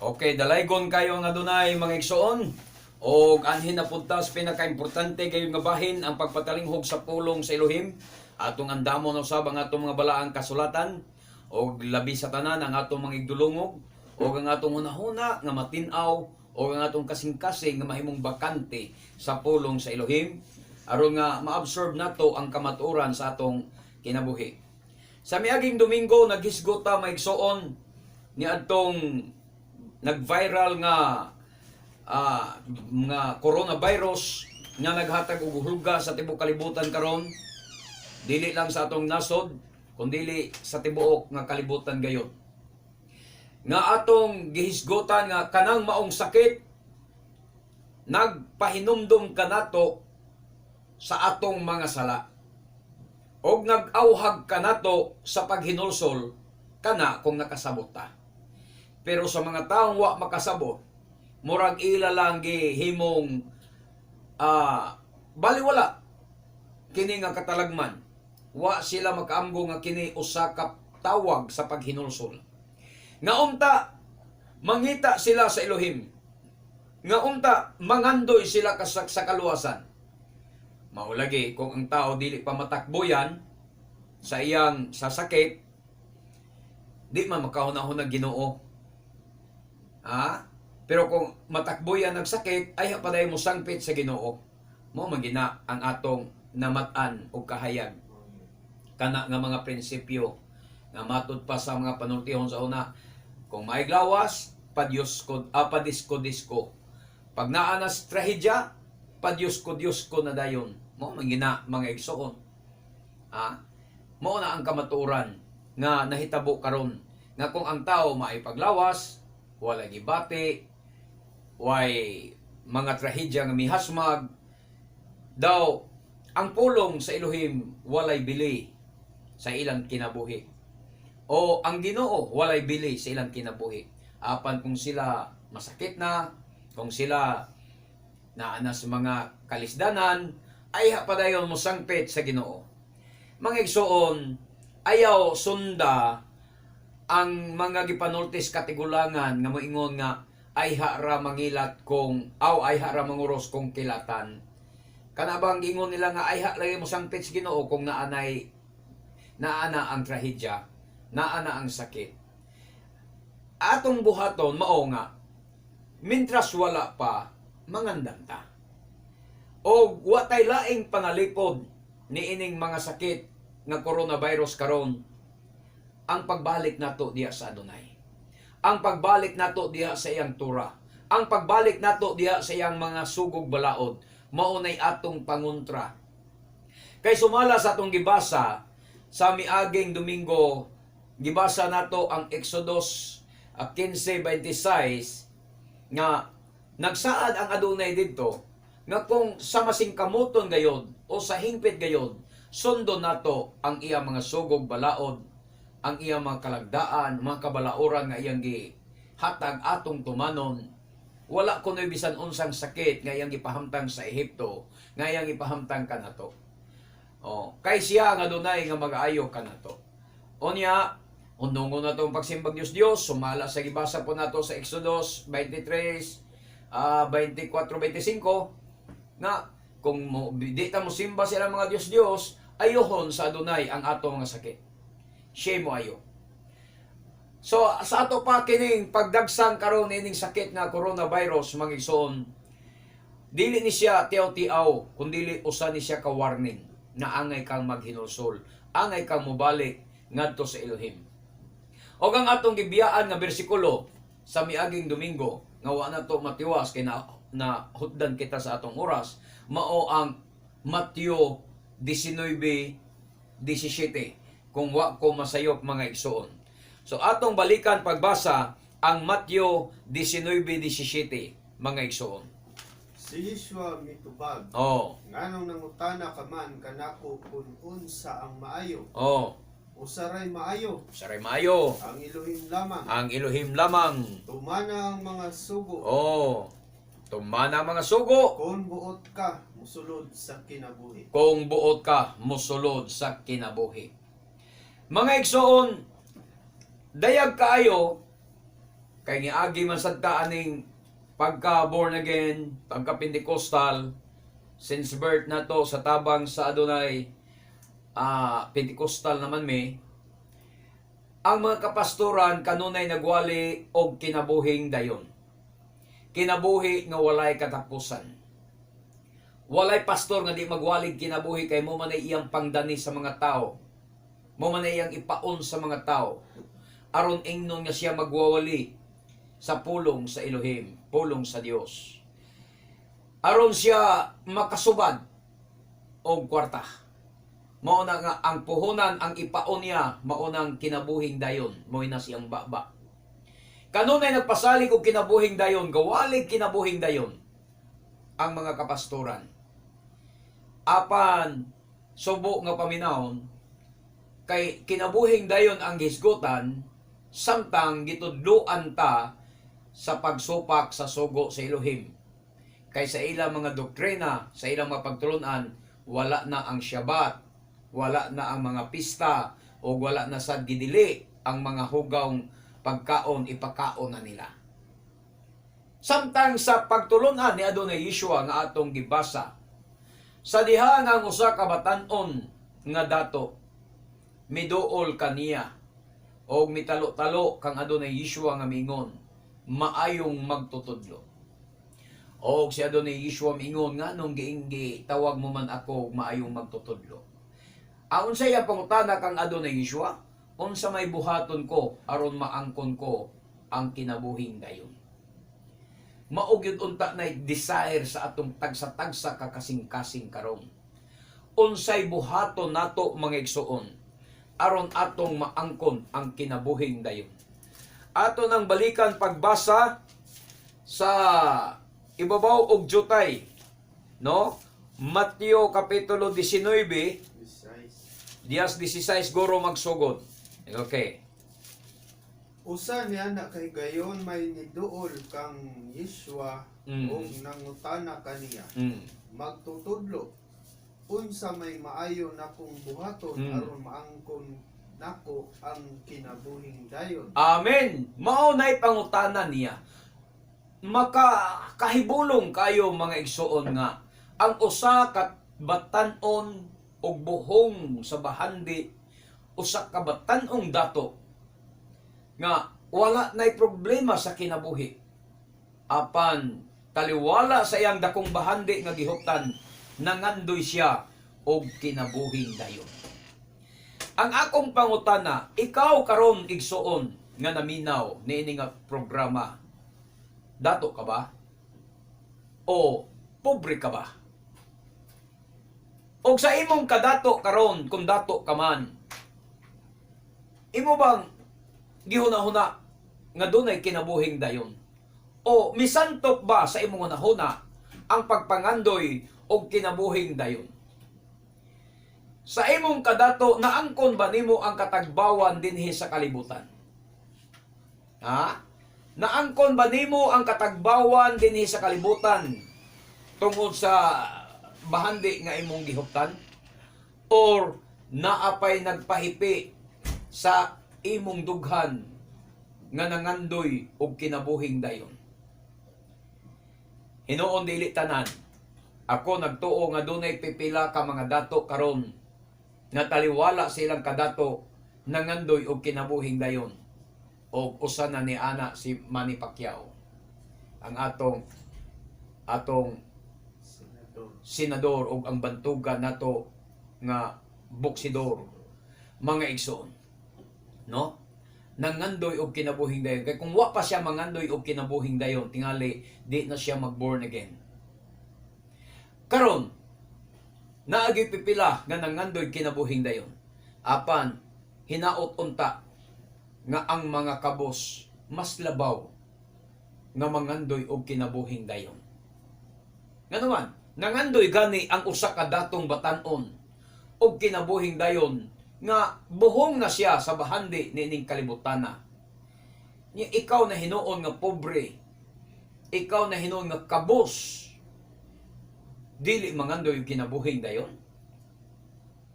Okay, dalaygon kayo nga dunay mga igsoon. O anhin na puntas pinaka-importante kayo nga bahin ang pagpatalinghog sa pulong sa Elohim. Atong andamon usab ang atong mga balaang kasulatan. O labi sa tanan ang atong mga igdulungog. O ang atong hunahuna nga matinaw. O ang atong kasing-kasing nga mahimong bakante sa pulong sa Elohim. Aron nga ma-absorb nato ang kamatuoran sa atong kinabuhi. Sa miaging Domingo, naghisgota maigsoon ni atong nag-viral nga coronavirus nga naghatag og hulga sa tibuok kalibutan karon, dili lang sa atong nasod kundi sa tibuok nga kalibutan gayon. Nga atong gihisgotan nga kanang maong sakit nagpahinumdum kanato sa atong mga sala og nag-awhag kanato sa paghinulsol kana kung nakasabot ta. Pero sa mga taong wa makasabot, murag ila lang gihimong baliwala kini nga katalagman. Wa sila makaamgo nga kini usa ka tawag sa paghinulsol. Nga unta mangita sila sa Elohim. Nga unta mangandoy sila sa kaluwasan. Maulagi kung ang tao dili pa matakboyan sa iyang sasakit, di man makahuna-hunag Ginoo. Pero kung matakbo yan nagsakit, ay paday mo sangpit sa Ginoo. Mo magina ang atong namatan o kahayag. Kana nga mga prinsipyo nga matud pa sa mga panultihon sa una. Kung maiglawas, padisko-disko. Pag naanas trahedya, Diyos ko na dayon. Mo magina mga igsoon. Mo na ang kamatuoran nga nahitabo karon nga kung ang tao maipaglawas, wala gibati, way mga trahedya nga mihasmag, daw ang pulong sa Elohim walay bili sa ilang kinabuhi. O ang Ginoo walay bili sa ilang kinabuhi. Apan kung sila masakit na, kung sila naanas mga kalisdanan, ay padayon mo sangpit sa Ginoo. Mga igsoon, ayaw sunda ang mga gipanultis katigulangan nga moingon nga ay hara mangilat kung ay hara manguros kung kilatan. Kana bang ingon nila nga ay lagi mo sangpit sa Ginoo kung naana ang trahedya, naana ang sakit. Atong buhaton mao nga mintras wala pa mangandam ta. O watay laing pangalipod ni ining mga sakit nga coronavirus karon, ang pagbalik nato diha sa Adonai. Ang pagbalik nato diha sa iyang Torah. Ang pagbalik nato diha sa iyang mga sugog balaod, maunay atong pangontra. Kay sumala sa atong gibasa sa miaging Domingo, gibasa nato ang Exodus 15:26 nga nagsaad ang Adonai didto nga kung sa masingkamuton gayod o sa hingpit gayod, sundo nato ang iyang mga sugog balaod, ang iyang mga kalagdaan, mga kabalauran nga iyang gihatag atong tumanon. Wala kunoy bisan unsang sakit nga iyang gipahamtang sa Ehipto, nga iyang gipahamtang kanato. Kay siya nga dunay nga mag-aayo kanato. Unya, undungon nato ang pagsimbag Dios, sumala sa gibasa po nato sa Exodus 23:24-25 na kung di ta mo simba sila mga Dios, ayohon sa Adonai ang ato mga sakit. Siya mo ayo. So sa ato pa kining pagdagsang karon ining sakit nga coronavirus mga igsoon, dili ni siya tiaw-tiaw kundi usa ni siya ka warning na angay kang maghinulsol, angay kang mobalik ngadto sa Elohim. O ang atong gibiyaan nga bersikulo sa miaging Domingo nga wa na to matiwas kay na hutdan kita sa atong oras, mao ang Mateo 19:17 kung wa ko masayop mga igsoon. So atong balikan pagbasa ang Mateo 19:17 mga igsoon. Si Yeshua mitubag. Nganong nangutana ka man kanako kung unsa ang maayo. Usaray maayo. Usaray maayo. Ang Elohim lamang. Ang Elohim lamang. Tumana ang mga sugo. Tumana ang mga sugo. Kung buot ka, musulod sa kinabuhi. Kung buot ka, musulod sa kinabuhi. Mga igsoon, dayag kaayo Kay niagi man sad ta aning pagka born again, pagka Pentecostal, since birth na to sa tabang sa adunay Pentecostal naman ang mga kapastoran kanunay nagwali og kinabuhing dayon. Kinabuhi nga walay katapusan. Walay pastor nga di magwalig kinabuhi kay mo man iyang pangdani sa mga tao. Mo man iyang ipaon sa mga tao. Aron ingnon nga siya magwawali sa pulong sa Elohim, pulong sa Dios. Aron siya makasubad og kwarta. Mao na nga ang puhunan ang ipaon niya, maunang kinabuhing dayon, mo'y na siyang baba. Kanunay nagpasalig og kinabuhing dayon, gawalig kinabuhing dayon ang mga kapastoran. Apan subo nga paminahon kay kinabuhing dayon ang hisgutan samtang gitudloan ta sa pagsupak sa sugo sa Elohim. Kay sa ilang mga doktrina, sa ilang mga pagtulunan, wala na ang Shabbat, wala na ang mga pista, o wala na sad gidili ang mga hugawng pagkaon, ipakaon na nila. Samtang sa pagtulunan ni Adonai Yeshua nga atong gibasa, sa diha nga ang usa ka batan-on nga dato, miduol kaniya, o mitalo-talo kang Adonai Yeshua nga mingon, maayong magtutudlo. O si Adonai Yeshua mingon nga nung giinggi, tawag mo man ako maayong magtutudlo. Aun sa iya pangutana kang Adonai Yeshua, unsa may buhaton ko aron maangkon ko ang kinabuhing dayon. Mao gyud unta na desire sa atong tagsa-tagsa kakasing-kasing karon. Unsay buhaton nato mga igsuon aron atong maangkon ang kinabuhing dayon. Ato nang balikan pagbasa sa ibabaw og jutay, no? Mateo kapitulo 19 Dias 16 guro magsugod. Okay. Usa niya na kay gayon may niduol kang Yeshua ug nangutana kaniya. Magtutudlo unsa may maayo na kung buhaton aron maangkon nako ang kinabuhing dayon. Amen. Mao nay pangutana niya. Makahibulong kayo mga igsuon nga ang usa ka batan-on og buhong sa bahandi, usa ka batan-ong dato nga wala nay problema sa kinabuhi. Apan taliwala sa iyang dakong bahandi nga gihuptan, nangandoy siya og kinabuhing dayon. Ang akong pangutana, ikaw karon igsuon nga naminaw niini nga programa, dato ka ba? O pobre ka ba? Og sa imong kadato karon, kung dato ka man, imo bang gihuna-huna nga dunay kinabuhing dayon? O misantop ba sa imong hunahuna ang pagpangandoy og kinabuhing dayon? Sa imong kadato, naangkon ba nimo ang katagbawan dinhi sa kalibutan? Ha? Naangkon ba nimo ang katagbawan dinhi sa kalibutan tungod sa bahandi nga imong gihuptan? Or naapay nagpahipi sa imong dughan nga nangandoy og kinabuhing dayon? Hinuon dili tanan. Ako nagtuo nga dunay pipila ka mga dato karon nga taliwala silang kadato nangandoy og kinabuhing dayon. Og usa na ni ana si Manny Pacquiao, ang atong senador og ang bantugan nato nga boksidor, mga igsoon, no? Nangandoy og kinabuhing dayon. Kay kung wa pa siya mangandoy og kinabuhing dayon, tingali di na siya mag-born again. Karon naagi pipila nga nangandoy kinabuhing dayon. Apan hinaot unta nga ang mga kabos mas labaw nga mangandoy og kinabuhing dayon. Nga naman, nangandoy gani ang usa ka datong batan-on og kinabuhing dayon nga buhong na siya sa bahandi nining kalibutana. Ikaw na hinuon nga pobre, ikaw na hinuon nga kabos, dili mangandoy og kinabuhing dayon.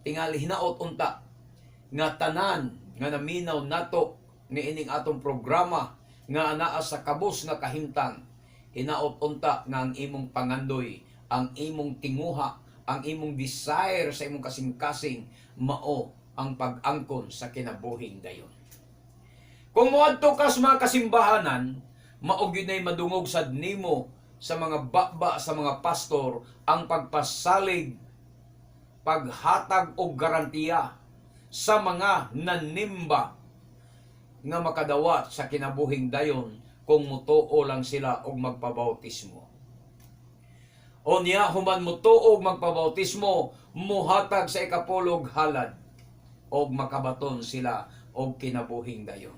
Tingali hinaot unta nga tanan nga naminaw nato niining atong programa nga anaa sa kabus nga kahimtang, hinaot unta nga ang imong pangandoy, ang imong tinguha, ang imong desire sa imong kasing-kasing mao ang pag-angkon sa kinabuhing dayon. Kung moadto ka sa mga kasimbahanan, mao gyud nay madungog sad nimo sa mga baba sa mga pastor ang pagpasalig, paghatag og garantiya sa mga nanimba nga makadawat sa kinabuhing dayon kung mutuo lang sila og magpabautismo. O niya human mutuo og magpabautismo, muhatag sa ikapulog halad og makabaton sila og kinabuhing dayon.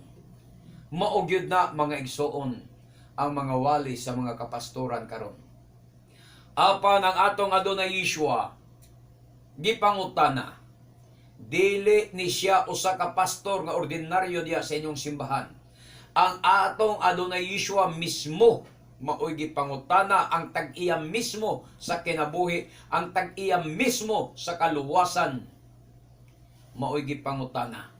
Mao gyud na mga igsoon ang mga wali sa mga kapastoran karon. Apan ang atong Adonai Yeshua gipangutana, dili ni siya usa ka pastor nga ordinaryo diya sa inyong simbahan. Ang atong Adonai Yeshua mismo mao'y gipangutana, ang tag-iya mismo sa kinabuhi, ang tag-iya mismo sa kaluwasan, mao'y gipangutana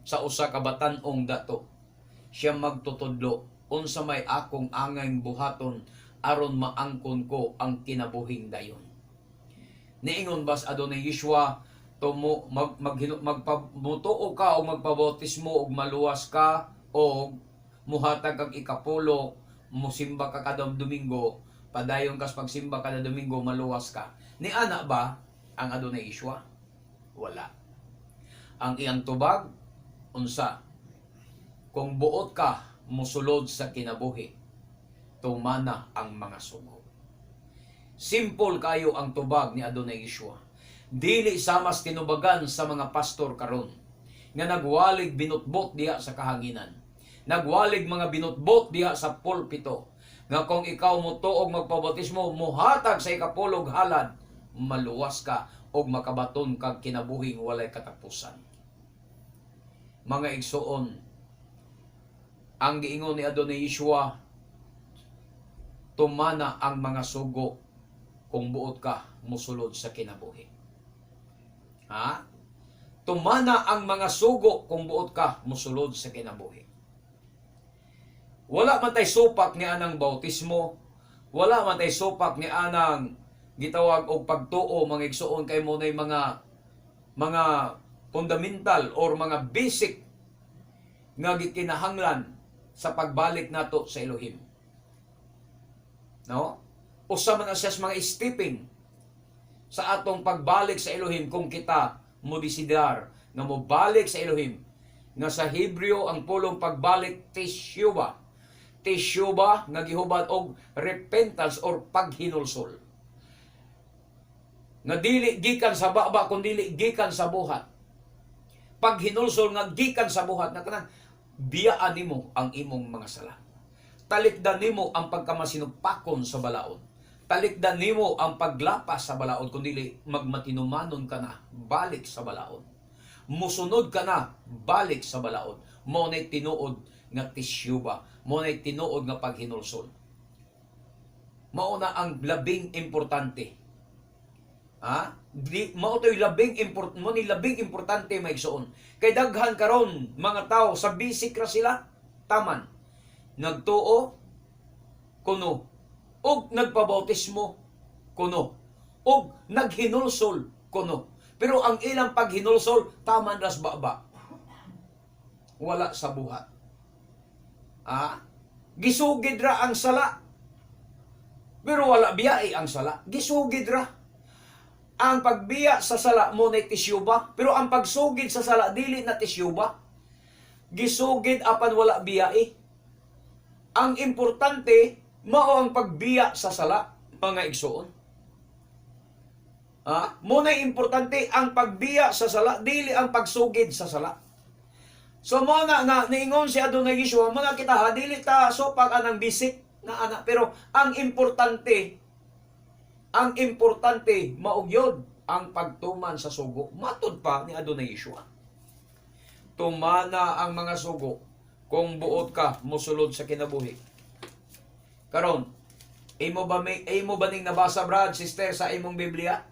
sa usa ka batan-ong dato. Siya magtutudlo unsa may akong angay buhaton aron maangkon ko ang kinabuhing dayon. Niingon bas Adonai Yeshua, magpamutuo ka o magpabautismo og maluwas ka o muhatag kag ikapulo, musimba ka kada Domingo, padayon kas pagsimba kada Domingo, maluwas ka. Ni ana ba ang Adonai Yeshua? Wala. Ang iyang tubag unsa? Kung buot ka musulod sa kinabuhi, tumana ang mga sugo. Simple kayo ang tubag ni Adonai Yeshua. Dili samas tinubagan sa mga pastor karon nga nagwalig binutbot diha sa kahanginan. Nagwalig mga binutbot diha sa pulpito nga kung ikaw mutuog magpabautismo, muhatag sa ikapulog halad, maluwas ka og makabaton kag kinabuhing walay katapusan. Mga igsoon, ang giingon ni Adonai Yeshua, tumana ang mga sugo kung buot ka musulod sa kinabuhi. Ha? Tumana ang mga sugo kung buot ka musulod sa kinabuhi. Wala man tay supak ni anang bautismo, wala man tay supak ni anang gitawag og pagtuo, mga igsoon, kay mo nay mga fundamental or mga basic nga gikinahanglan sa pagbalik nato sa Elohim. No? Usa man siya sa mga stepping sa atong pagbalik sa Elohim kung kita mo desidar nga mobalik sa Elohim. Nga sa Hebreo ang pulong pagbalik teshuba. Teshuba nga gihubad og repentance or paghinulsol. Nga dili gikan sa baba kundi dili gikan sa buhat. Paghinulsol nga gikan sa buhat na kanang biyaan nimo ang imong mga sala. Talikdan nimo ang pagkamasinupakon sa balaod. Talikdan nimo ang paglapas sa balaod, kundi magmatinumanon ka na balik sa balaod. Musunod ka na balik sa balaod. Mo nay tinuod nga tisyuba, mo nay tinuod nga paghinulsol. Mao na ang labing importante. Ha? Mao to'y labing importante maigsoon. Kay daghan karon mga tao sa basic ra sila, taman. Nagtuo kuno, og nagpabautismo kuno, og naghinulsol kuno. Pero ang ilang paghinulsol taman ras baba. Wala sa buhat. Gisugid ra ang sala. Pero wala biyai ang sala. Gisugid ra. Ang pagbiya sa sala mo na tisyuba, pero ang pagsugid sa sala dili na tisyuba. Gisugid apan wala biyai. Ang importante mao ang pagbiya sa sala, mga igsoon. Mo na importante ang pagbiya sa sala, dili ang pagsugid sa sala. So mo nga niingon si Adonai Yeshua, mga kita dili ta sopak anang bisik na ana, pero ang importante maugyod ang pagtuman sa sugo. Matud pa ni Adonai Yeshua. Tumana ang mga sugo kung buot ka musulod sa kinabuhi. Karon, imo ba ning nabasa, brad, sister, sa imong Biblia?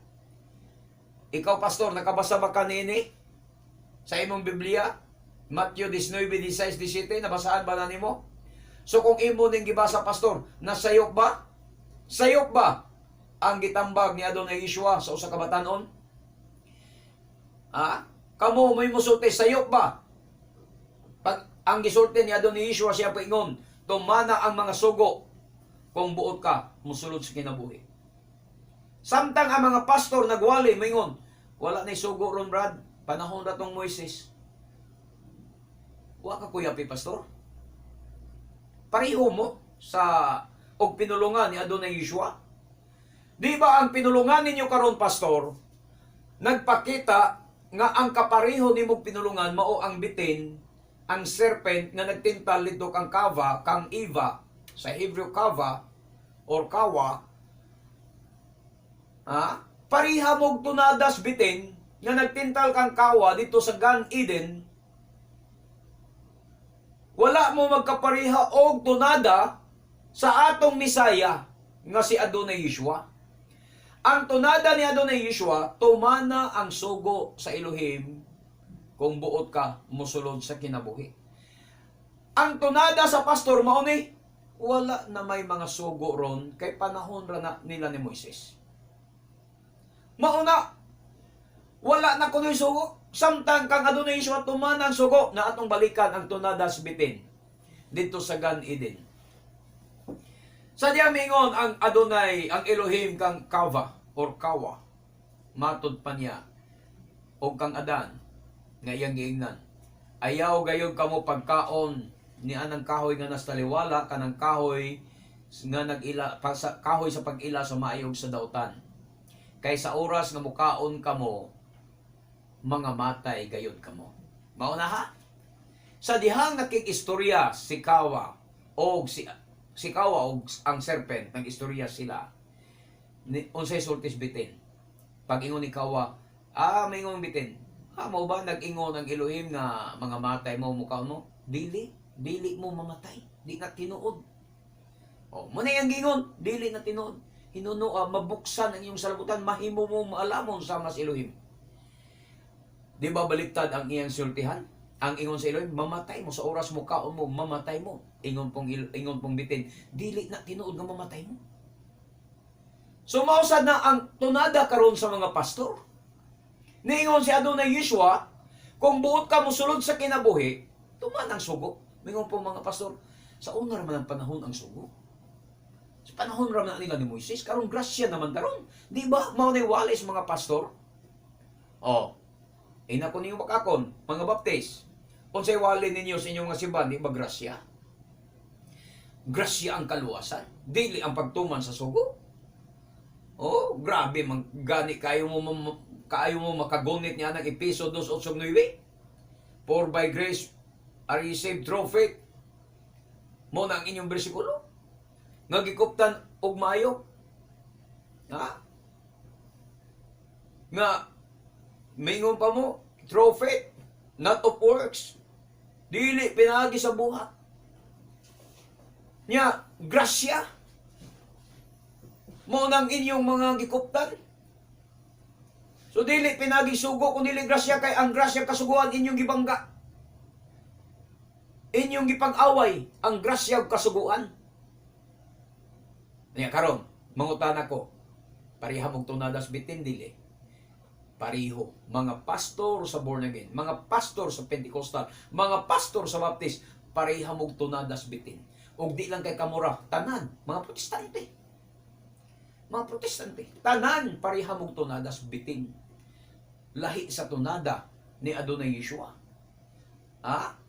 Ikaw, pastor, nakabasa ba kanini sa imong Biblia? Matthew 19:16-17, nabasaan ba na nimo? So kung imo ning gibasa pastor, nasayop ba? Sayop ba ang gitambag ni Adonai Yeshua sa usa ka batan-on? Kamo may musulti, sayop ba? Pag ang gisulti ni Adonai Yeshua siya paingon, tumana ang mga sugo kung buot ka musulod sa kinabuhi. Samtang ang mga pastor nagwali, maingon, wala na sugo ron Brad, panahon na tong Moises. Wa ka kuyapi pastor? Pareho mo sa og pinulungan ni Adonai Yeshua? Di ba ang pinulungan ninyo karon pastor, nagpakita nga ang kapareho nimo pinulungan mao ang bitin, ang serpent nga nagtintal dito kang kava, kang Eva, sa Hebrew kava or kawa, pariha mong tunadas bitin nga nagtintal kang kawa dito sa Gan Eden, wala mo magkapariha og tunada sa atong Misaya nga si Adonai Yeshua. Ang tunada ni Adonai Yeshua, tumana ang sugo sa Elohim kung buot ka musulod sa kinabuhi. Ang tunada sa pastor mao ni wala na may mga sugo ron kay panahon ra na nila ni Moises. Mauna, wala na kunoy sugo. Samtang kang Adonai Yeshua tumana ang sugo na atong balikan ang tunada sa bitin dito sa Gan Eden. Sa diya mingon ang Adonai, ang Elohim kang Kava or Kawa, matod pa niya o kang Adan nga iyang giingnan. Ayaw gayog kamo pagkaon ni anang kahoy nga nastaliwala kanang kahoy nga nagila kahoy sa pag-ila sa maayog sa dautan. Kay sa oras nga mukaon kamo, mga matay gayod kamo. Mao na ha? Sa dihang nakikistorya si Kawa o si Kawa o ang serpent, nag-istorya sila. Unsay sultis bitin. Pag ingon ni Kawa, maingon bitin. Mao ba nag-ingon ang Elohim nga mga matay mo mukha mo? Dili mo mamatay. Di na tinuod. Muna yung gingon, dili na tinuod. Hinuno mabuksan ang iyong salabutan, mahimo mo maalamon sa mas Elohim. Di ba baliktad ang iyang sultihan? Ang ingon sa Elohim, mamatay mo sa oras mo kaon mo, mamatay mo. Ingon pong bitin, dili na tinuod nga mamatay mo. So mausad na ang tunada karon sa mga pastor. Niingon si Adonai Yeshua, kung buot ka musulod sa kinabuhi, tuman ang sugo. Mingon po mga pastor, sa una naman ang panahon ang sugo. Sa panahon naman nila ni Moises, karong grasya naman karon. Di ba mao ni walis mga pastor? Ina ko ninyo makakon, mga baptist. Unsay wali ninyo sa inyong nga simbahan, di ba grasya? Grasya ang kaluwasan, dili ang pagtuman sa sugo. Grabe, gani kayo mo makagunit niya ng Episo 2:8-9. For by grace are ye saved through faith. Mo na ang inyong bersikulo. Nagikuptan og maayo. Nga mingon pa mo, through faith, not of works. Dili pinagi sa buhat. Nya, grasya. Mo nang inyong mga gikuptan. So dili pinagi sugo kung dili grasya, kay ang grasya kasuguan inyong gibangga. Inyong gipag-away ang grasya ug kasuguan. Nya karon, mangutan ako. Pariha mong tunadas bitin dili. Pariho, mga pastor sa born again, mga pastor sa Pentecostal, mga pastor sa Baptist, pariha mong tunadas bitin. Ug di lang kay kamura, tanan, mga protestante. Mga protestante, tanan pariha mong tunadas bitin. Lahi sa tunada ni Adonai Yeshua.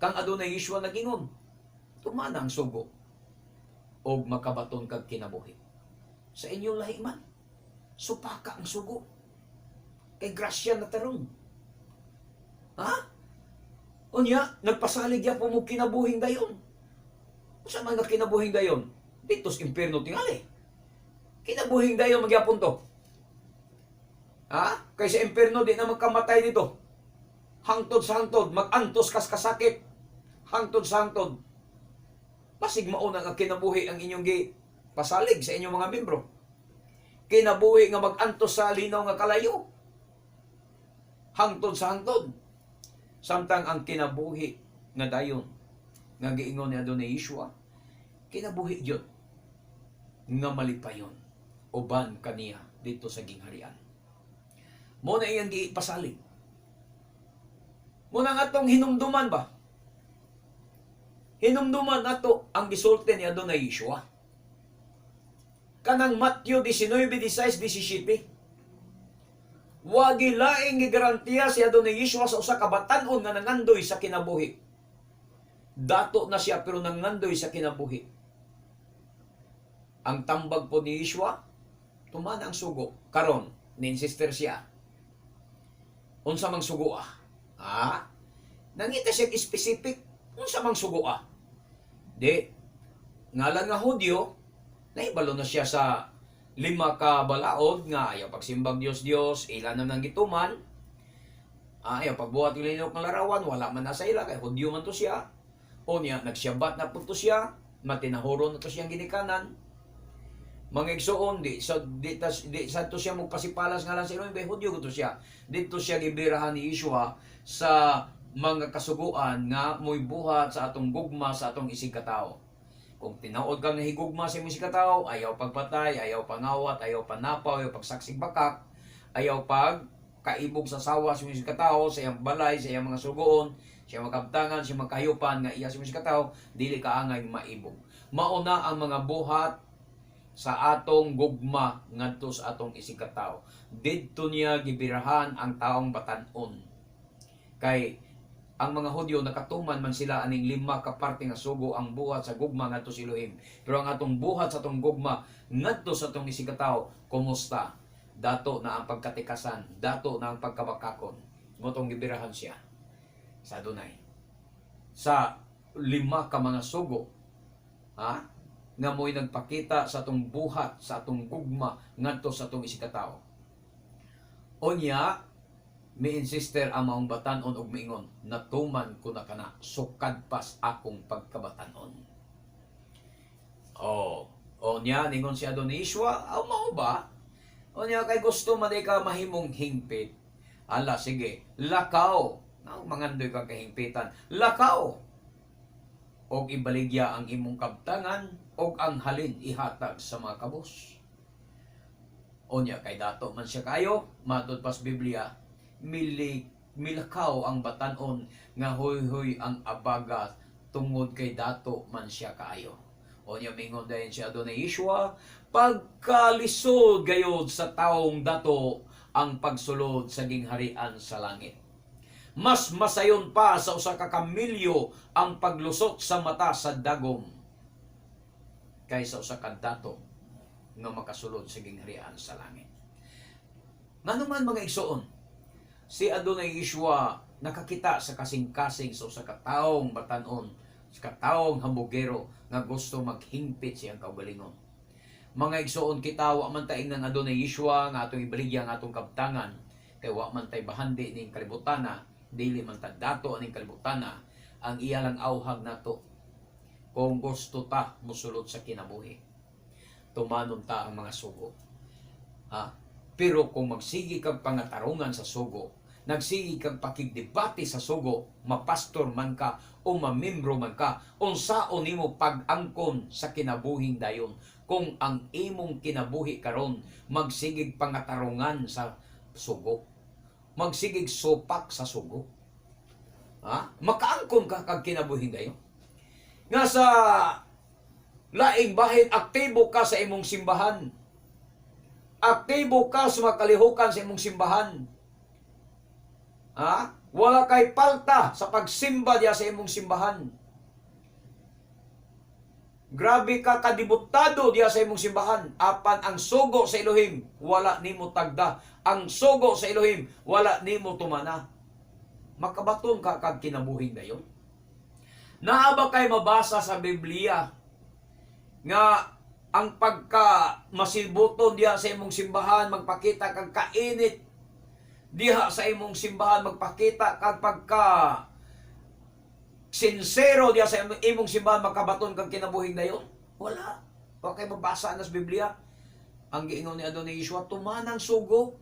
Kang Adonai Yeshua nagingon, tumana ang sugo og makabaton kag kinabuhi. Sa inyong lahi man, supaka ang sugo. Kay grasya na tarong. Unya, nagpasalig ya po mo kinabuhing dayon. Sa mga kinabuhing dayon, dito sa impyerno tingali. Kinabuhing dayon magyapon to. Kay sa impyerno di na magkamatay dito. Hangtod sa hangtod, mag-antos kas kasakit. Hangtod sa hangtod. Basig mauna nga kinabuhi ang inyong pasalig sa inyong mga membro. Kinabuhi nga mag-antos sa linaw nga kalayo. Hangtod sa hangtod. Samtang ang kinabuhi nga dayon nga giingon ni Adonai Yeshua, kinabuhi gyud nga malipayon uban kaniya dito sa gingharian. Mo na iyang gipasalig. Mo na atong hinumduman ba? Hinumduman ato ang gisulti ni Adonai Yeshua. Kanang Matthew 19:16-17. Wagi laing gigarantiya si Adonai Yeshua sa usa ka batan-on nga nangandoy sa kinabuhi. Dato na siya pero nangandoy sa kinabuhi. Ang tambag po ni Yeshua, tumana ang sugo. Karon, ni-insister siya. Unsa mang sugo ah? Ha? Nangita siya specific. Unsa mang sugo ah? Di, ngalan nga Hudyo, naibalo na siya sa 5 ka balaod nga ayaw pagsimbag Diyos, ilan na nang gituman, ayaw pagbuhat ilinok ng larawan, wala man na sa ila, kay Hudyo man to siya, o niya, nagsyabat na po to siya, matinahoron na to siyang ginikanan, mga igsoon, di sa to siya magpasipalas nga lang sa iloy, Hudyo ko to siya, dito siya gibirahan ni Yeshua sa mga kasuguan nga mo'y buhat sa atong gugma sa atong isig katao. Kung tinaod kang nahigugma sa imong isig katao, ayaw pagpatay, ayaw pangawat, ayaw panapaw, ayaw pagsaksig bakak, ayaw pag kaibog sa sawa sa imong isig katao, sa iyang balay, sa iyang mga sugoon, sa iyang magkabtangan, sa iyang magkahayupan nga iya sa imong isig katao, dili kaangay maibog. Mauna ang mga buhat sa atong gugma ngadto sa atong isig katao. Didto niya gibirahan ang taong batan-on. Kay ang mga Hudyo nakatuman man sila aning 5 ka parte nga sugo ang buhat sa gugma ngadto sa Elohim. Pero ang atong buhat sa atong gugma ngadto sa atong isig katao, kumusta? Dato na ang pagkatikasan, dato na ang pagkabakakon. Motong gibirahan siya sa Adonai. Sa 5 ka mga sugo, ha? Nga mo'y nagpakita sa atong buhat, sa atong gugma ngadto sa atong isig katao. Onya, mi-insister ang maong batan-on og miingon, natuman ko na kana, sukad pas akong pagkabatan-on. O niya, ningon si Adonai Yeshua, mao ba? O niya, kay gusto man ka mahimong hingpit. Ala, sige, lakaw. Mangandoy ka kahingpitan. Lakaw. Og ibaligya ang imong kabtangan, og ang halin ihatag sa mga kabos. O niya, kay dato man siya kayo, matod pas Biblia, milakaw ang batan-on nga huy-huy ang abaga tungod kay dato man siya kaayo. O niya mingon dayon si Adonai Yeshua, pagkalisod gayod sa taong dato ang pagsulod sa gingharian sa langit. Mas masayon pa sa usa ka kamilyo ang paglusot sa mata sa dagom kaysa usa ka dato nga makasulod sa gingharian sa langit. Nganuman mga igsoon, si Adonai Yeshua nakakita sa kasing-kasing sa usa ka taong batan-on, sa taong hambugero nga gusto maghingpit siyang kaugalingon. Mga igsoon, kita wa man tay ng Adonai Yeshua nga atong ibaligya nga atong kabtangan, kay wa man tay bahandi ning kalibutana, dili man ta dato aning kalibutana, ang iya lang awhag nato. Kung gusto ta mosulod sa kinabuhi, tumanon ta ang mga sugo. Pero kung magsigi kag pangatarungan sa sugo, nagsigi kag pakigdebate sa sugo, mapastor man ka o mamembro man ka, unsaon nimo pag-angkon sa kinabuhing dayon kung ang imong kinabuhi karon magsigig pangatarungan sa sugo, magsigig sopak sa sugo, makaangkon ka kag kinabuhing dayon nga sa laing bahin aktibo ka sa imong simbahan, aktibo ka sa makalihukan sa imong simbahan. Wala kay palta sa pagsimba diya sa imong simbahan. Grabe ka kadibutado diya sa imong simbahan. Apan ang sugo sa Elohim, wala nimo tagda. Ang sugo sa Elohim, wala nimo tumana. Makabaton ka kag kinabuhing dayon. Naa ba kay mabasa sa Biblia nga ang pagka masibuton diya sa imong simbahan, magpakita kag kainit diha sa imong simbahan, magpakita kag pagka sincero diha sa imong simbahan, makabaton kag kinabuhing dayon? Wala. Wa kay mabasa na sa Biblia. Ang giingon ni Adonai Yeshua, tumanang sugo.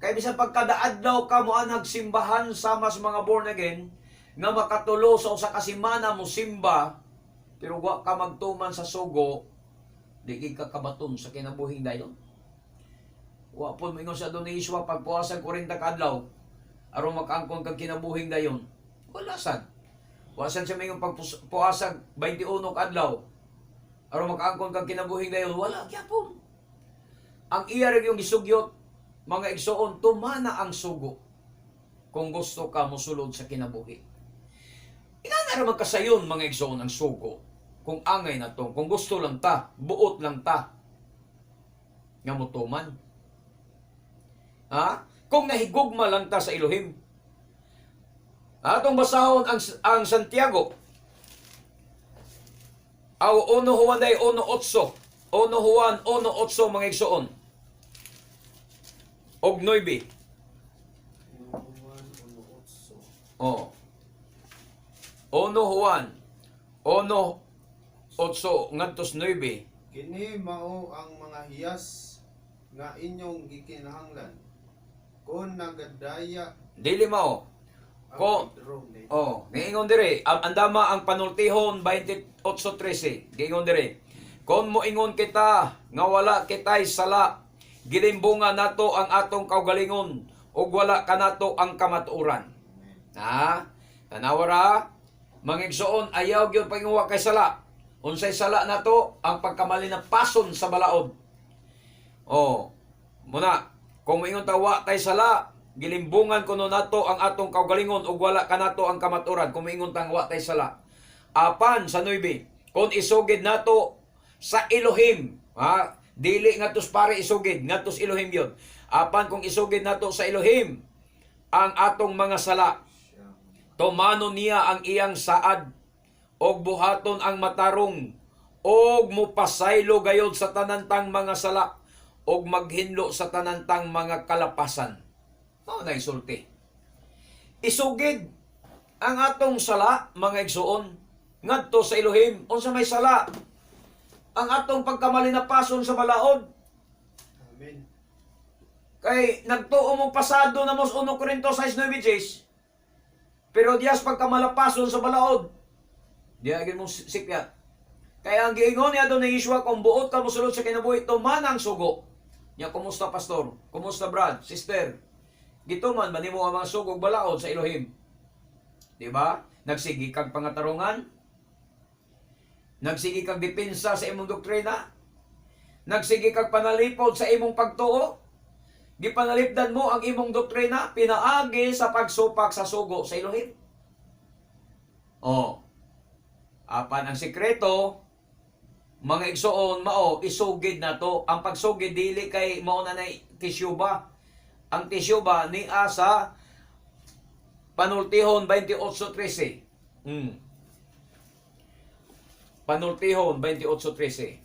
Kay bisan pagkadaadlaw ka mo anag simbahan sama sa mga born again, nga makatulo sa usa ka semana mo simba, Pero wa ka magtuman sa sugo, di ka kabaton sa kinabuhing dayon. Wa po mingon sa doon ni Iswa pagpuasan 40 kadlaw aron makaangkon kag kinabuhing dayon. Wala sad. Wasan siya mingon pagpuasan 21 kadlaw aron makaangkon kag kinabuhing dayon. Wala gyapon. Ang iya rin yung gisugyot, mga igsoon, tumana ang sugo kung gusto ka mosulod sa kinabuhi. Inana naman kasayon, mga igsoon, ang sugo. Kung angay na to, kung gusto lang ta, buot lang ta, nga mutuman. Ha? Kung nahigugma lang ta sa Elohim. Atong basahon ang Santiago. Aw 1 Juan 1:8. 1 Juan 1:8 mga igsoon. Og 9. Oh. 1 Juan 1:8 ngadtos 9. Kini mao ang mga hiyas nga inyong gikinahanglan. Kung nagadaya Dili mao. ang Ko Pedro ni giingon dire, andama ang panultihon 28:13. Giingon dire. Kon moingon kita nga wala kitay sala, gilimbunga nato ang atong kaugalingon ug wala kanato ang kamatuoran. Ha? Tanawara, mga igsoon, ayaw gyud panguwa kay sala. Unsay sala nato ang pagkamali na pason sa balaod. Muna, kung moingon ta wa tay sala, gilimbungan kuno nato ang atong kaugalingon ug wala kanato ang kamatuoran. Kung moingon ta wa tay sala. Apan sa 9, kung isugid nato sa Elohim, ha? Dili ngadtos pare isugid, ngadtos Elohim yun. Apan kung isugid nato sa Elohim ang atong mga sala, tumano niya ang iyang saad og buhaton ang matarong og mupasaylo gayod sa tanantang mga sala og maghinlo sa tanantang mga kalapasan. Mao na isulti. Isugid ang atong sala, mga igsoon, ngadto sa Elohim. Unsa may sala? Ang atong pagkamali na pason sa balaod. Amen. Kay nagtuo mong pasado na mos 1 Corinto 6:9. Pero diyas pagkamalapason sa balaod, diya agin mong sipyat. Kaya ang giingon niya doon ni Yeshua, kung buot ka mosulod sa kinabuhi, tuman ang sugo. Niya, kumusta pastor? Kumusta brad? Sister? Gituman, manimo ang mga sugog balaod sa Elohim. Diba? Nagsigi kag pangatarungan? Nagsigi kag depensa sa imong doktrina? Nagsigi kag panalipod sa imong pagtuo? Gipanalipdan mo ang imong doktrina, pinaagi sa pagsupak sa sugo sa Elohim. Apan ang sikreto, mga igsoon, mao, isugid na to. Ang pagsugid, dili kay mao na tisyuba. Ang tisyuba, ni sa Panultihon 28:13. Panultihon 28:13.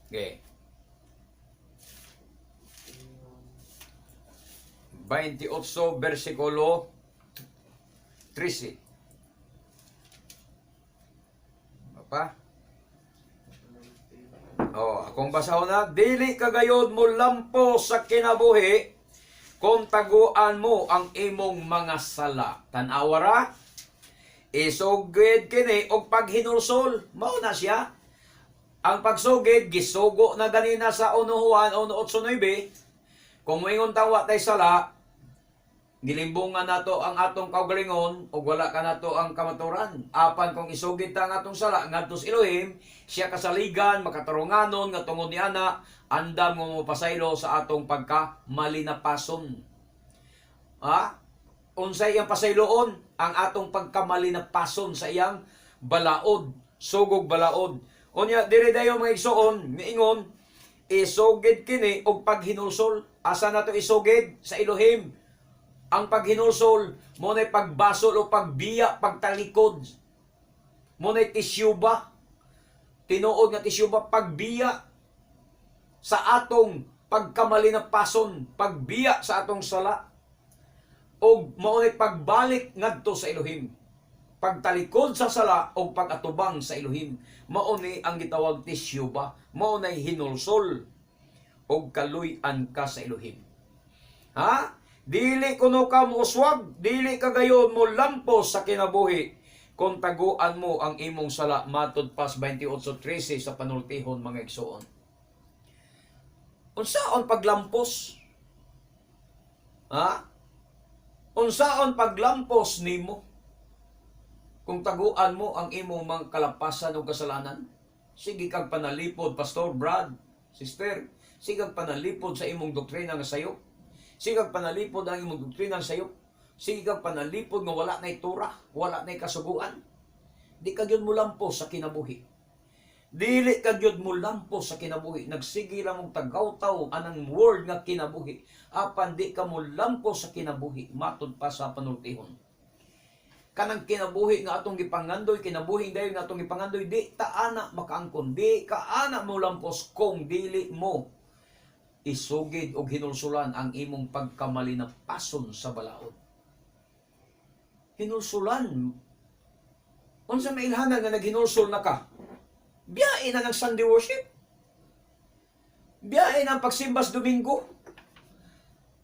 Okay. 28 versikulo 13. Apa? Akong basahon na, dili kagayod mo lampo sa kinabuhi kung taguan mo ang imong mga sala. Tanawara, isugid kini og paghinulsol. Mao na siya. Ang pagsugid, gisugo na ganina sa 1 Juan 1:8-9. Kung moingon tawa tay sala, gilimbungan nato ang atong kaugalingon ug wala ka nato ang kamaturan. Apan kung isugid ta ang atong sala ngadto sa Elohim, siya kasaligan, makatarunganon nga tungod ni ana, andam mo mapasaylo sa atong pagkamalinapason. Unsay iyang pasayloon? Ang atong pagkamalinapason sa iyang balaod, sugog balaod. Unya diri dayon mga igsoon, miingon, isugid kini og paghinulsol. Asa nato isugid? Sa Elohim. Ang paghinulsol, mo na'y pagbasol o pagbiya, pagtalikod. Mo na'y tisyuba. Tinuod nga tisyuba, pagbiya sa atong pagkamalinapason, pagbiya sa atong sala. O mo na'y pagbalik ngadto sa Elohim. Pagtalikod sa sala o pagatubang sa Elohim. Mao ni ang gitawag tisyuba. Mao na'y hinulsol o kaluy-an ka sa Elohim. Dili kuno ka muswag, dili ka gayon mo lampos sa kinabuhi. Kung taguan mo ang imong sala, matud pas 28:13 sa panultihon mga igsoon. Unsaon paglampos? Ha? Unsaon paglampos nimo? Kung taguan mo ang imong mga kalapasan o kasalanan, sige kag panalipod, Pastor Brad, Sister, sige kag panalipod sa imong doktrina nga sayo. Sige kag panalipod ang imong doktrina nga sayo. Sige kag panalipod nga wala nay tura, wala nay kasuguan. Di ka gyud mo lampos sa kinabuhi. Dili ka gyud mo lampos sa kinabuhi. Nagsige lang mong tagaw-taw anang word nga kinabuhi. Apan di ka mo lampos sa kinabuhi. Matud pa sa panultihon. Kanang kinabuhi nga atong gipangandoy, kinabuhi dayon nga atong gipangandoy, di taana makaangkon. Di kaana mo lampos kung dili mo isugid og hinulsulan ang imong pagkamali na pason sa balaod. Hinulsulan. Unsa mailhanan nga naghinulsol na ka? Biyahe na ng Sunday worship. Biyahe na pagsimbas Domingo.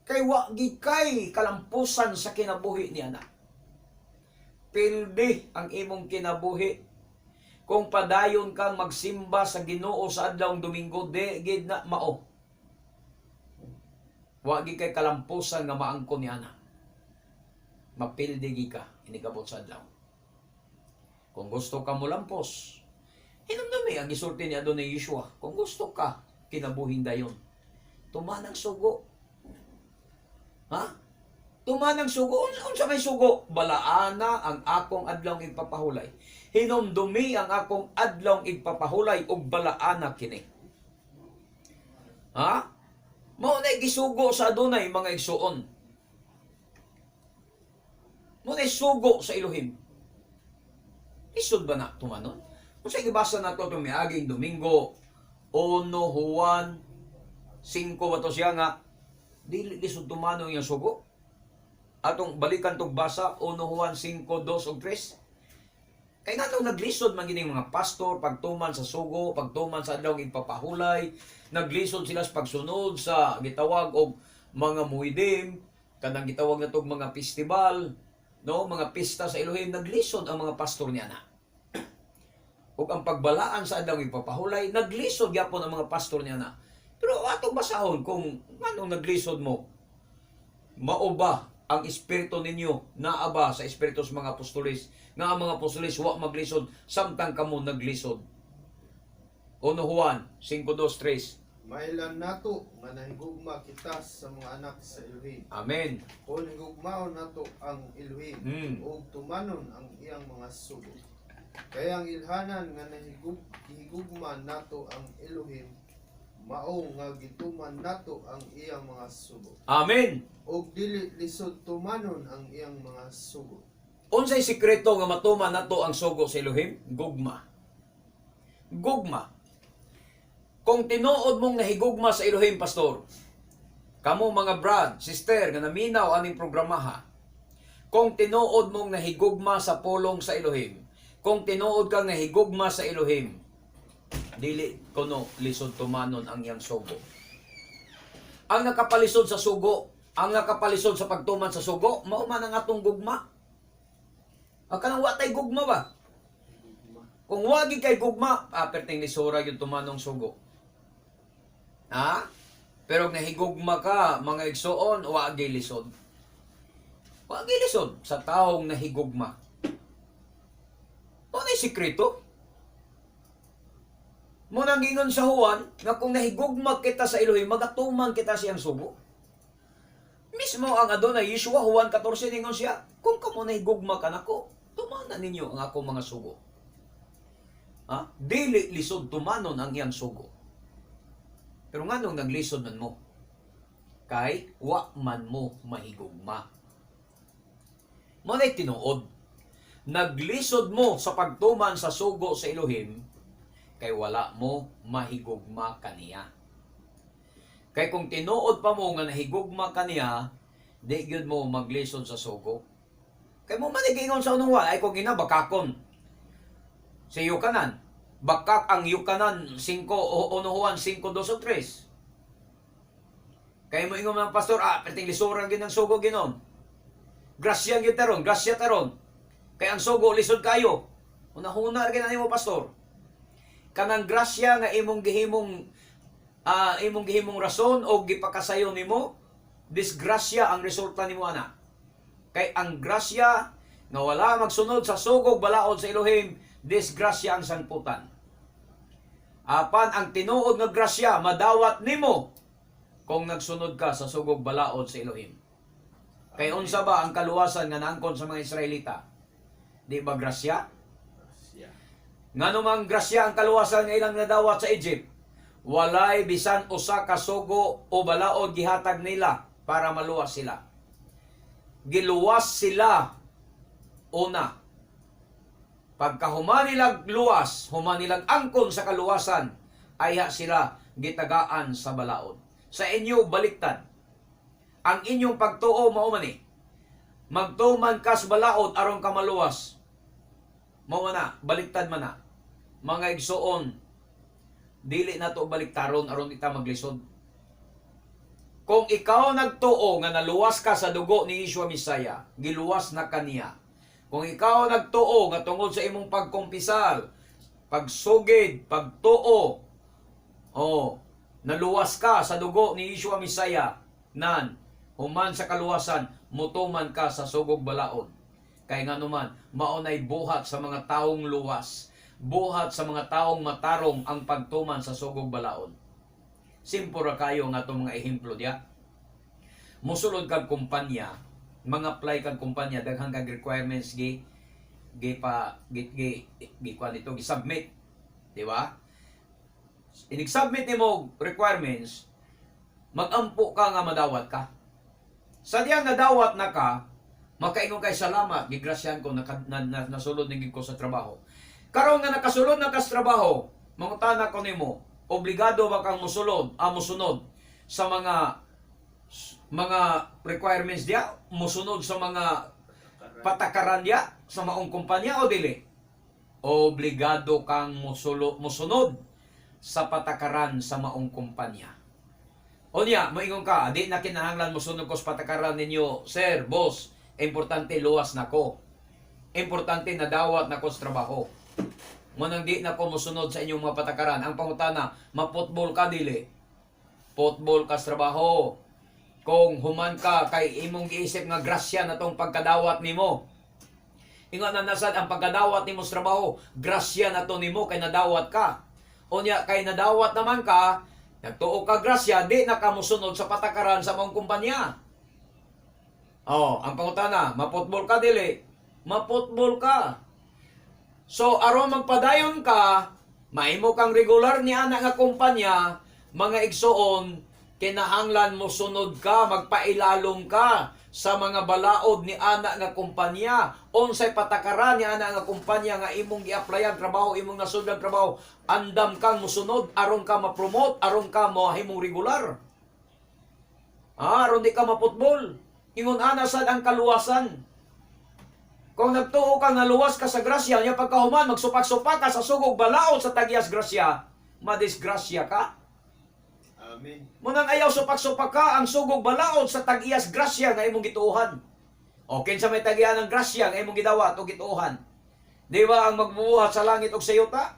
Kay wa gikay kalampusan sa kinabuhi ni anak. Pildi ang imong kinabuhi. Kung padayon kang magsimba sa Ginoo sa adlawng Domingo, di gid na mao. Wa gikay kalampusan nga maangkon ni anak. Mapildi gika inikabot sa adlaw. Kung gusto ka mo lampos, hinumdumi ang gisulti ni Adonai Yeshua. Kung gusto ka, kinabuhin dayon. Tumanang sugo. Ha? Tumanang sugo. Unsa may sugo? Balaana ang akong adlawng igpapahulay. Hinumdumi ang akong adlawng igpapahulay ug balaana kini. Ha? Mao na gisugo sa Adonai mga igsuon. Mao na sugo sa Elohim. Isod ba na tumanon? Kung sa gibasa na ito itong miaging Domingo, 1 Juan 5 bato siya nga, di lisod tumano yung sugo. Atong balikan itong basa, 1 Juan 5, 2 o 3. Kaya nga itong naglisod man gining mga pastor, pagtuman sa sugo, pagtuman sa adlawng igpapahulay, naglisod sila sa pagsunod sa gitawag og mga muidim, kanang gitawag na itong mga festival, no, mga pista sa Elohim, naglisod ang mga pastor niya na. Ug ang pagbalaan sa adlawng ipapahulay, naglisod gyapon ang mga pastor niya na. Pero atong basahon kung anong naglisod mo, mao ba ang espiritu ninyo naaba sa espiritu sa mga apostolis, nga ang mga apostolis wa maglisod samtang kamo naglisod. 1 Juan 5:2-3. Mailan nato nga nahigugma kita sa mga anak sa Elohim. Amen. Kung higugmaon nato ang Elohim, ug tumanon ang iyang mga sugo. Kaya ang ilhanan nga nahigugma nato ang Elohim, mao nga gituman nato ang iyang mga sugo. Amen. Og dili lisod tumanon ang iyang mga sugo. Unsay sikreto nga matuman nato ang sugo sa Elohim? Gugma. Gugma. Kung tinuod mong nahigugma sa Elohim, pastor, kamo mga brad, sister, nga naminaw aning programaha, kung tinuod mong nahigugma sa pulong sa Elohim, kung tinuod kang nahigugma sa Elohim, dili kuno lisod tumanon ang iyang sugo. Ang nakapalisod sa sugo, ang nakapalisod sa pagtuman sa sugo, mao man ang atong gugma. Ang kanang wa tay gugma ba? Kung wagi kay gugma, perting lisura yung tumanong sugo. Ha? Pero nahigugma ka, mga igsoon, wagi lisod. Wagi lisod sa taong nahigugma. Ano yung sikreto? Muna gingon sa Juan, nga kung nahigugma kita sa Elohim, magatuman kita siyang sugo. Mismo ang Adonai Yeshua, Juan 14, ningon siya, kung kamo nahigugma ka nako, tumanan ninyo ang akong mga sugo. Ha? Dili lisod tumanon ang iyang sugo. Pero nga nung naglisod man mo, kay wa man mo mahigugma. Manay tinuod, naglisod mo sa pagtuman sa sugo sa Elohim, kay wala mo mahigugma kaniya. Kay kung tinuod pa mo nga nahigugma kaniya, di gyud mo maglisod sa sugo. Kay mo manigingon sa unong ay kung ginabakakon. Sa yukanan, bakak ang yukanan 5 o 1 Juan 5:2-3. Kaya mo ingon mga pastor, perting lisuran gyud ang sugo ginon. Grasya gyud taron, grasya taron. Kaya ang sugo lisod kayo. Una-huna ra gyud mo pastor. Kanang grasya nga imong gihimong rason o gipakasayon nimo, disgrasya ang resulta nimo ana. Kay ang grasya nga wala magsunod sa sugog balaod sa Elohim, disgrasya ang sangputan. Apan ang tinuod nga grasya madawat nimo kung nagsunod ka sa sugog balaod sa Elohim. Kay unsa ba ang kaluwasan nga naangkon sa mga Israelita? Di ba grasya? Ngano mang grasya ang kaluwasan nga ilang nadawat sa Egypt? Walay bisan usa ka sugo o balaod gihatag nila para maluwas sila. Giluwas sila una. Pagka humanilag luwas, humanilag angkon sa kaluwasan, ayha sila gitagaan sa balaod. Sa inyo baliktad. Ang inyong pagtuo mao man ni. Magtuman ka sa balaod aron ka maluwas. Mao na, baliktad man na. Mga igsoon, dili na to baliktaron aron ita maglisod. Kung ikaw nagtuo nga naluwas ka sa dugo ni Yeshua Misaya, giluwas na kaniya. Kung ikaw nagtuo nga tungod sa imong pagkumpisal, pagsugid, pagtuo, naluwas ka sa dugo ni Yeshua Misaya, human sa kaluwasan, mutuman ka sa sugog balaod. Kay nga naman, maunay buhat sa mga taong luwas, buhat sa mga taong matarong ang pagtuman sa sugog balaod. Simpura kayo nga itong mga ehemplo diya. Musulod kag kumpanya, mga apply kag kumpanya, daghang kag requirements gi-submit. Di ba? Inig-submit nimo requirements, magampo ka nga madawat ka. Sa diyang nadawat na ka, makaingon kay salamat, gigrasyan ko, nasulod na ko sa trabaho. Karon nga nakasulod na ka sa trabaho, mangutana ko nimo, obligado ba kang musulod, musunod sa mga requirements diya, musunod sa mga patakaran diya sa maong kumpanya o dili? Obligado kang musunod sa patakaran sa maong kumpanya. O niya, moingon ka, di na kinahanglan musunod ko sa patakaran ninyo, sir, boss, importante luwas na ko. Importante na dawat na ko sa trabaho. Munang di na ko musunod sa inyong mga patakaran. Ang pangutana, maputbol ka dili. Putbol ka sa trabaho. Kung human ka kay imong giisip nga grasya na tong pagkadawat nimo. Ingon na nasad ang pagkadawat nimo sa trabaho, grasya na to nimo kay nadawat ka. O niya, kay nadawat naman ka, nagtuo ka grasya, di na ka musunod sa patakaran sa mong kumpanya. Ang pangutana, maputbol ka dili. Maputbol ka. So, aron magpadayon ka, maimo kang regular ni ana nga kumpanya, mga igsoon, kinahanglan mo sunod ka, magpailalom ka sa mga balaod ni ana nga kumpanya. Unsay patakaran ni ana nga kumpanya nga imong gi-applyan trabaho, imong nasudlan trabaho, andam kang musunod aron ka ma-promote, aron ka mahimong regular. Aron di ka maputbol. Ingon ana sad ang kaluwasan. Kung nagtuo ka nga luwas ka sa grasya, niya pagkahuman, magsupak-supak ka sa sugog balaod sa tagias grasya, madisgrasya ka. Amen. Munang ayaw supak-supak ka ang sugog balaod sa tagias grasya nga imong gituuhan. O kinsa may tagian ng grasya nga imong gidawat o gituuhan. Di ba ang magbubuhat sa langit og sa yuta?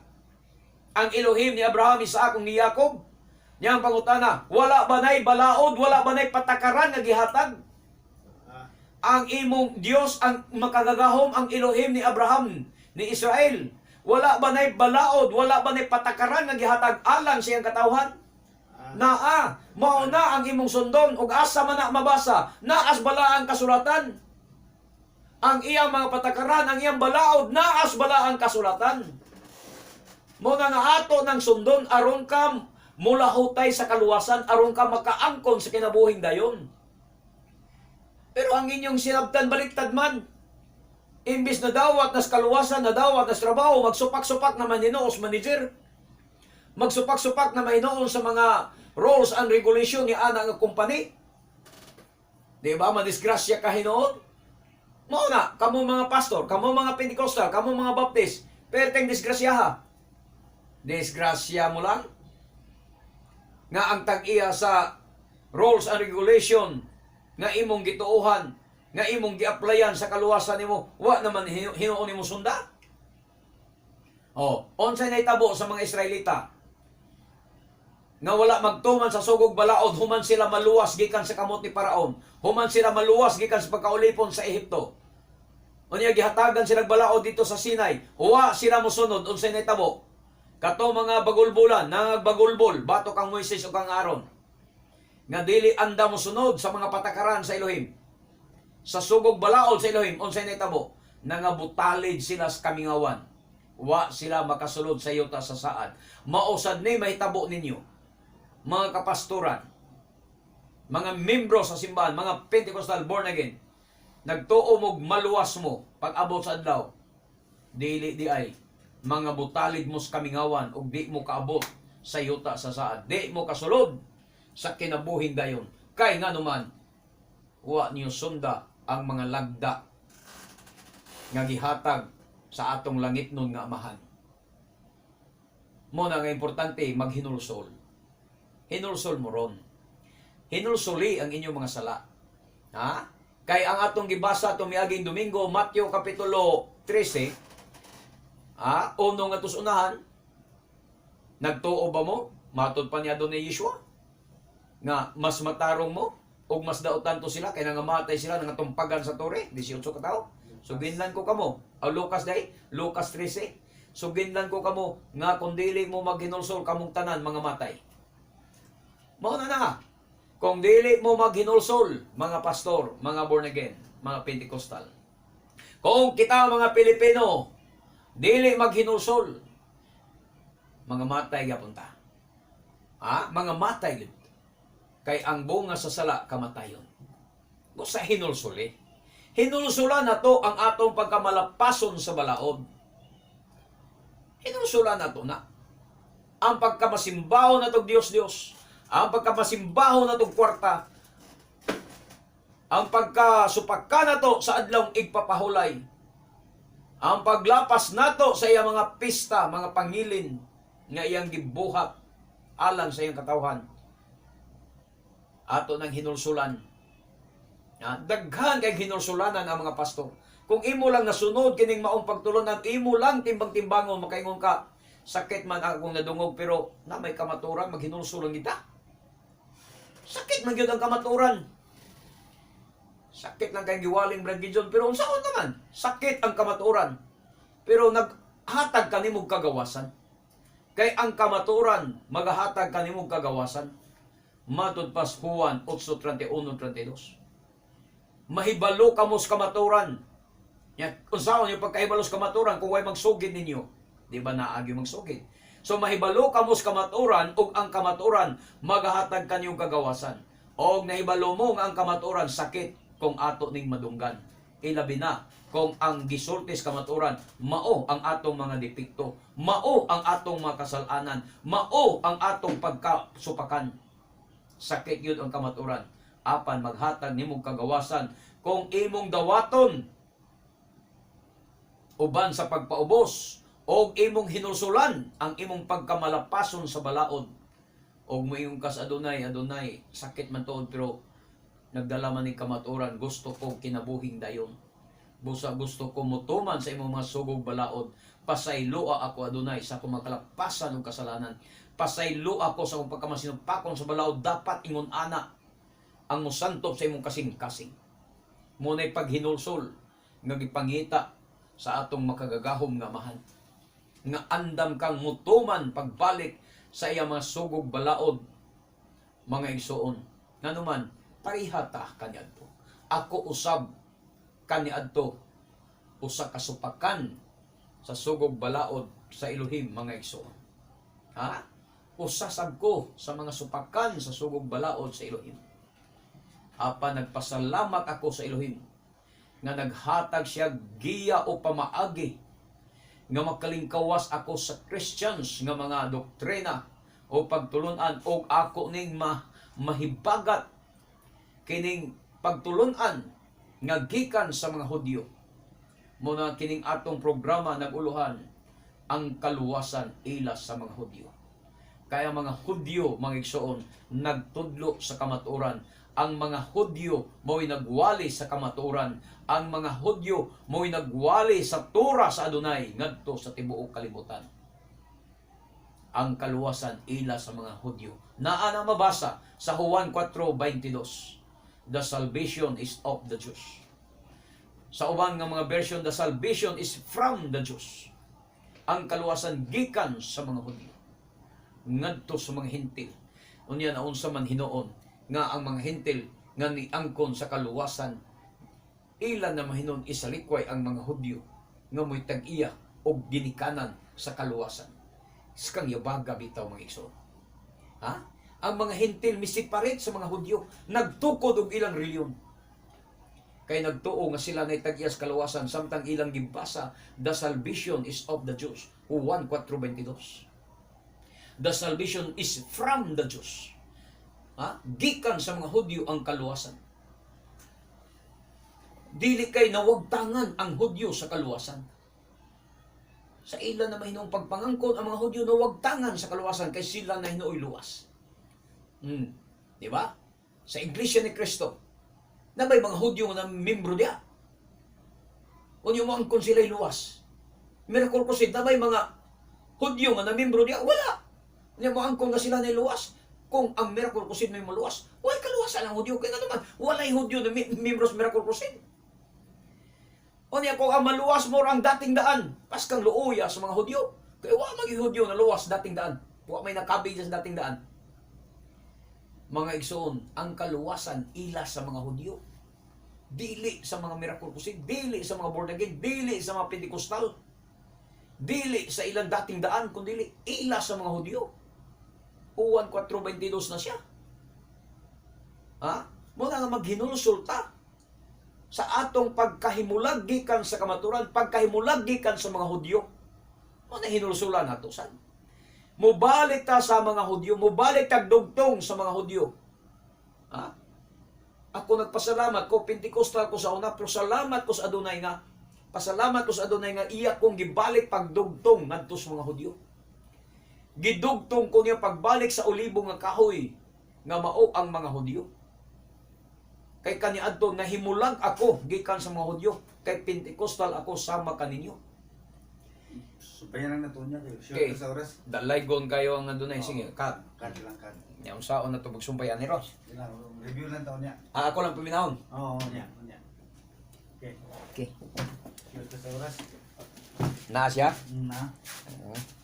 Ang Elohim ni Abraham, Isaac ug ni Jacob. Niya ang pangutana, wala ba nay balaod, wala ba nay patakaran nga gihatag? Ang imong Dios ang makagagahom, ang Elohim ni Abraham, ni Israel. Wala ba nay balaod, wala ba nay patakaran nga gihatag alang siyang katawhan? Mao na ang imong sundon ug asa man na mabasa, naas bala ang kasulatan. Ang iyang mga patakaran, ang iyang balaod, naas bala ang kasulatan. Mo nga ato ng sundon aron ka mulahutay sa kaluwasan, aron ka makaangkon sa kinabuhing dayon. Pero ang inyong sinabtan baliktad man. Imbis na dawat nas kaluwasan, na dawat nas trabaho, magsupak-supak na maninoos manager. Magsupak-supak na mahinoon sa mga rules and regulation ni ana nga company. Di ba? Madisgrasya ka hinoon. Mao na, kamo mga pastor, kamo mga Pentecostal, kamo mga Baptist, perteng disgrasya ha. Disgrasya mo lang. Nga ang tag-iya sa rules and regulation nga imong gituohan, nga imong gi-applyan sa kaluwasan nimo, wa naman hinuon nimo sunda. Unsay nahitabo sa mga Israelita nga wala magtuman sa sugog balaod, human sila maluwas gikan sa kamot ni Paraon, human sila maluwas gikan sa pagkaulipon sa Ehipto. Unya gihatagan sila balaod dito sa Sinai, wa sila mosunod. Unsay nahitabo? Kato mga bagulbulan, nagbagulbol, batok kang Moises o kang Aaron, nga dili anda mosunod sa mga patakaran sa Elohim, sa sugog balaod sa Elohim. Unsay nahitabo? Nangabutalid sila sa kamingawan, wa sila makasulod sa yuta sa saad. Mausad ni mahitabo ninyo, mga kapastoran, mga membro sa simbahan, mga Pentecostal born again, nagtuo mog maluwas mo pag abot sa adlaw, dili di ay mga butalid mo sa kamingawan ug di mo kaabot sa yuta sa saad, di mo kasulod sa kinabuhing dayon. Kay nga naman wa niyo sunda ang mga lagda nga gihatag sa atong langit nun nga amahan. Mo na nga importante maghinulsol. Hinulsol mo ron. Hinulsoli ang inyong mga sala. Ha? Kay ang atong gibasa tumiaging Domingo, Mateo Kapitulo 13, unong nga tusunahan, nagtuo ba mo? Matod pa niya doon ni Yeshua? Nga mas matarong mo? O mas dautan to sila? Kaya nangamatay sila, nangatumpagan sa tore? 18 katao? So ginlan ko kamo. Lucas 13. So ginlan ko kamo nga kung dili mo maghinulsol kamong tanan mga matay. Mao na nga. Kung dili mo maghinulsol, mga pastor, mga born again, mga Pentecostal. Kung kita mga Pilipino, dili maghinulsol, mga matay gapunta. Mga matay. Kay ang bunga sa sala, kamatayon. Kung sa hinulsuli, hinulsulan na to ang atong pagkamalapason sa balaod. Hinulsulan na to na. Ang pagkamasimbaho na to Diyos-Diyos. Ang pagkapasimbaho na itong kwarta, ang pagkasupaka na to sa adlawng igpapahulay, ang paglapas na to sa iyang mga pista, mga pangilin, nga iyang gibuhat, alang sa iyang katawhan, ato nang hinulsulan. Daghan kay hinulsulanan ang mga pastor. Kung imo lang nasunod kining maong pagtulunan, imo lang timbang-timbangon, makaingon ka, sakit man akong nadungog, pero na may kamaturan, maghinulsulan kita. Sakit man yun ang kamaturan. Sakit lang kayong giwaling Brad Gideon. Pero unsaon naman? Sakit ang kamaturan. Pero naghatag ka nimog kagawasan. Kay ang kamaturan, maghatag ka nimog kagawasan. Matod pas Juan 8:31-32. Mahibalo ka mo sa kamaturan. Unsaon yung pagkahibalo sa kamaturan kung way magsugid ninyo? Di ba naagi magsugid? So mahibalo ka mo sa kamaturan, ug ang kamaturan magahatag kanyong kagawasan. Og nahibalo mo nga ang kamaturan sakit kung ato ning madunggan. Ilabi na kung ang gisultis kamaturan mao ang atong mga depekto, mao ang atong mga kasalanan, mao ang atong pagkasupakan. Sakit yun ang kamaturan. Apan maghatag nimong kagawasan kung imong dawaton uban sa pagpaubos, og imong hinulsulan ang imong pagkamalapason sa balaod. Og moingon kas Adonai, sakit man tuod pero nagdala man ni kamaturan, gusto ko kinabuhing dayon. Busa gusto ko mutuman sa imong mga sugog balaod. Pasayloa ako Adonai sa akong makalapasan og kasalanan. Pasayloa ako sa akong pagkamasinupakon sa balaod. Dapat ingon ana ang musantop sa imong kasing-kasing. Muna'y paghinulsol nga gipangita sa atong makagagahom nga amahan. Nga andam kang mutuman pagbalik sa iya mga sugog balaod, mga igsoon. Nga naman, parihata kaniadto. Ako usab kaniadto, usa kasupakan sa sugog balaod sa Elohim, mga igsoon. Usasab ko sa mga supakan sa sugog balaod sa Elohim. Apa nagpasalamat ako sa Elohim nga naghatag siya giya o pamaagi nga makalingkawas ako sa Christians nga mga doktrina o pagtulunan o ako ning mahibagat kining pagtulunan nga gikan sa mga Hudyo. Muna kining atong programa naguluhan ang kaluwasan ilas sa mga Hudyo. Kaya ang mga Hudyo, mga igsoon, nagtudlo sa kamatuoran. Ang mga Hudyo mo'y nagwali sa kamatuoran. Ang mga Hudyo mo'y nagwali sa tura sa Adonai ngadto sa tibuok kalibutan. Ang kaluwasan ila sa mga Hudyo. Naa na mabasa sa Juan 4:22. The salvation is of the Jews. Sa ubang nga mga version, the salvation is from the Jews. Ang kaluwasan gikan sa mga Hudyo ngadto sa mga Hintil. Unya na unsa man hinuon nga ang mga Hintil nga niangkon sa kaluwasan, ila na mahinon isalikway ang mga Hudyo nga mo'y tag-iya og ginikanan sa kaluwasan. Iskang yabaga bitaw mga igsoon. Ha? Ang mga Hintil misiparit sa mga Hudyo, nagtukod og ilang reliyon. Kay nagtuo nga sila na tag-iya sa kaluwasan samtang ilang gibasa, the salvation is of the Jews. Juan 4:22. The salvation is from the Jews. Ha? Gikan sa mga Hudyo ang kaluwasan. Dili kay nawagtangan ang Hudyo sa kaluwasan. Sa ila na mahinong pagpangangkon ang mga Hudyo nawagtangan sa kaluwasan kay sila na hinuoy luwas. Di ba? Sa Iglesia ni Cristo, na may mga Hudyo na membro diya. Unyo mo angkon sila'y luwas. Miracle Crusade, na may mga Hudyo nga na membro diya. Wala. Unyo mo angkon nga sila na luwas. Kung ang Miracle Crusade may maluwas, wala kaluwasan ang Hudyo. Kaya naman, wala'y Hudyo na membro sa Miracle Crusade. Unya kung ang maluwas mo ang dating daan, pas kang luuya sa mga Hudyo. Kaya wala maging Hudyo na luwas dating daan. Wala may nakabig sa dating daan. Mga igsoon, ang kaluwasan ila sa mga Hudyo. Dili sa mga Miracle Crusade, dili sa mga born again, dili sa mga Pentecostal, dili sa ilang dating daan, kundi ila sa mga Hudyo. Juan 4:22 na siya. Ha? Muna nga maghinulsulta sa atong pagkahimulag gikan sa kamaturan, pagkahimulag gikan sa mga Hudyo. Muna hinulsulan nato san. Mubalik ta sa mga Hudyo, mubalik tag dugtong sa mga Hudyo. Ha? Ako nagpasalamat ko, Pentecostal ko sa una, pero salamat ko sa Adonai nga, pasalamat ko sa Adonai nga iya kong gibalik pagdugtong ngadto sa mga Hudyo. Gidugtong ko niya pagbalik sa olibo nga kahoy nga mao ang mga Hudyo. Kay kaniadto nahimulag ako gikan sa mga Hudyo, kay Pentecostal ako sama kaninyo. Supayan na to niya kayo. Okay. Sure sa oras. Dalaygon kayo ang Adonai. Sige, kat. Kad lang kad. Yang saon na to magsumpayan ni Ross. Review lang taon niya. Ako lang paminahon. Oo, niya. Okay. Okay. Sure sa oras. Na siya? Na. Oo.